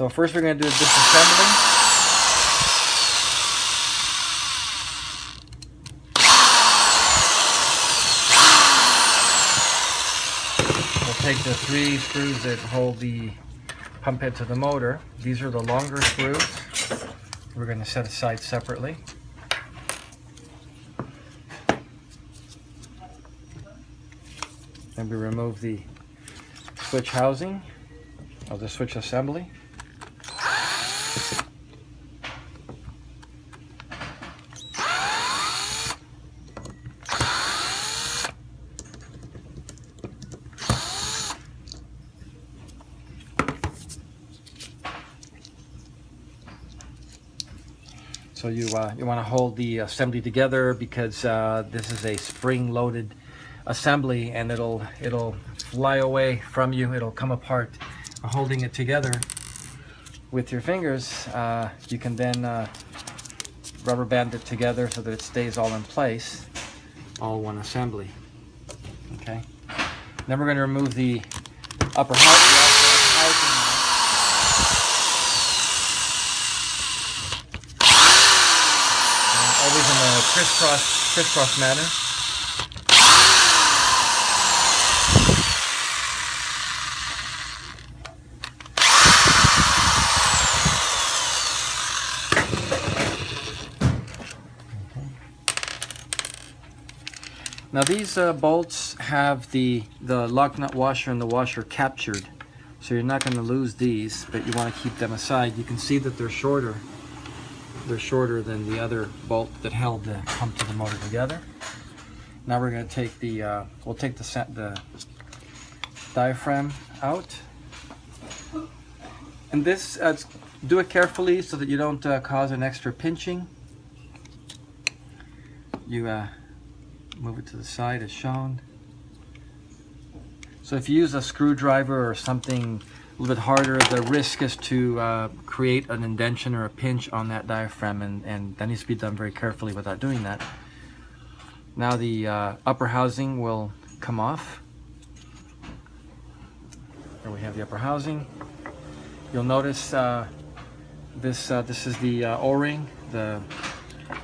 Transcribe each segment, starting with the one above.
So first we're going to do a disassembly. We'll take the 3 screws that hold the pump head to the motor. These are the longer screws. We're going to set aside separately. Then we remove the switch housing of the switch assembly. So you want to hold the assembly together because this is a spring-loaded assembly, and it'll fly away from you. It'll come apart. Holding it together with your fingers, you can then rubber band it together so that it stays all in place, all one assembly. Okay. Then we're going to remove the upper housing. Always in a crisscross manner. Now these bolts have the lock nut washer and the washer captured, so you're not going to lose these, but you want to keep them aside. You can see that they're shorter. They're shorter than the other bolt that held the pump to the motor together. Now we're going to take the we'll take the diaphragm out, and this do it carefully so that you don't cause an extra pinching. You move it to the side as shown. So if you use a screwdriver or something a little bit harder, the risk is to create an indentation or a pinch on that diaphragm, and that needs to be done very carefully without doing that. Now the upper housing will come off. Here we have the upper housing. You'll notice this is the O-ring. The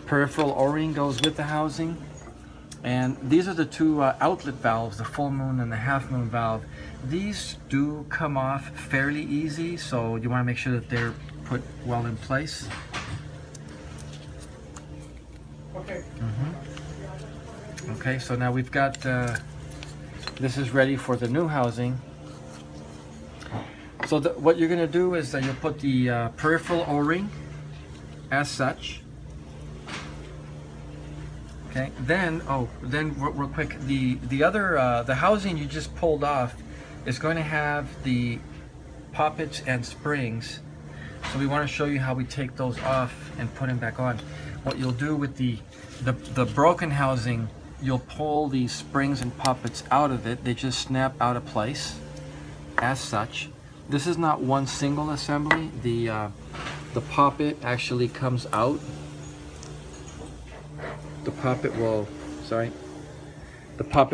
peripheral O-ring goes with the housing. And these are the 2 outlet valves, the full moon and the half moon valve. These do come off fairly easy, so you want to make sure that they're put well in place. Okay. Okay, so now we've got, this is ready for the new housing. So what you're going to do is that you'll put the peripheral O-ring as such. Okay. Then real quick, the other the housing you just pulled off is going to have the poppets and springs. So we want to show you how we take those off and put them back on. What you'll do with the broken housing, you'll pull these springs and poppets out of it. They just snap out of place as such. This is not one single assembly. The poppet actually comes out. The poppet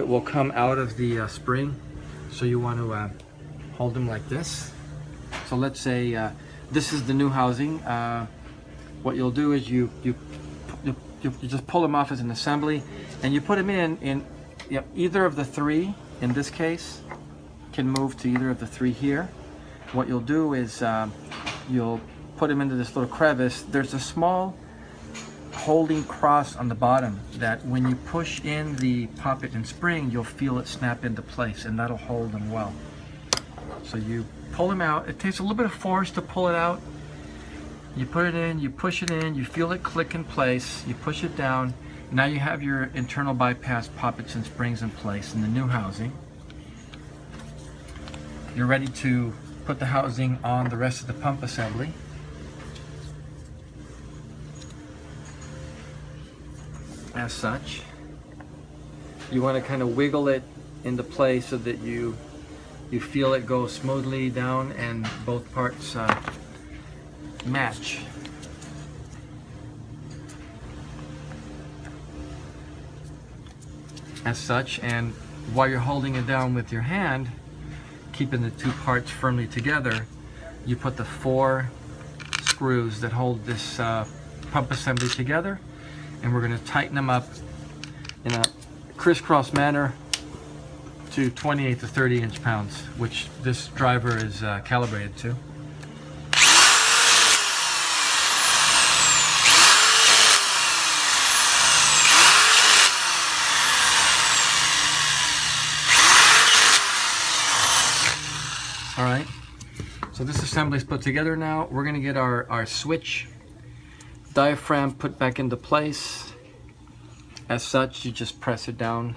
will come out of the spring, so you want to hold them like this. So let's say this is the new housing. What you'll do is you just pull them off as an assembly, and you put them in either of the 3. In this case, can move to either of the 3 here. What you'll do is you'll put them into this little crevice. There's a small holding cross on the bottom that when you push in the poppet and spring, you'll feel it snap into place, and that'll hold them well. So you pull them out. It takes a little bit of force to pull it out. You put it in, you push it in, you feel it click in place, you push it down. Now you have your internal bypass poppets and springs in place in the new housing. You're ready to put the housing on the rest of the pump assembly. As such, you want to kind of wiggle it into place so that you feel it go smoothly down and both parts match. As such, and while you're holding it down with your hand, keeping the 2 parts firmly together, you put the 4 screws that hold this pump assembly together, and we're going to tighten them up in a crisscross manner to 28 to 30 inch-pounds, which this driver is calibrated to. All right, so this assembly is put together now. We're going to get our switch diaphragm put back into place. As such, you just press it down,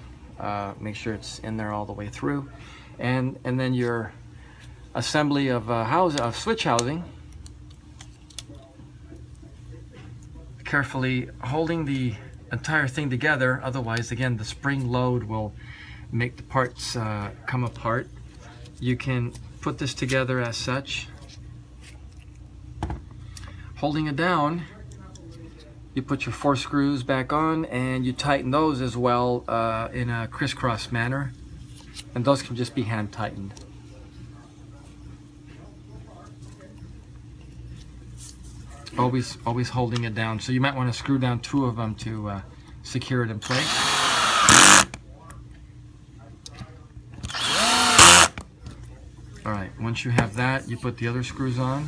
make sure it's in there all the way through, and then your assembly of switch housing, carefully holding the entire thing together. Otherwise, again, the spring load will make the parts come apart. You can put this together as such. Holding it down, you put your 4 screws back on and you tighten those as well in a crisscross manner, and those can just be hand tightened. Always holding it down, so you might want to screw down 2 of them to secure it in place. All right, once you have that, you put the other screws on.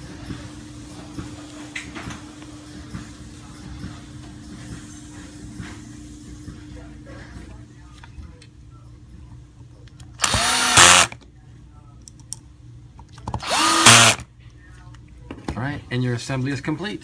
All right, and your assembly is complete.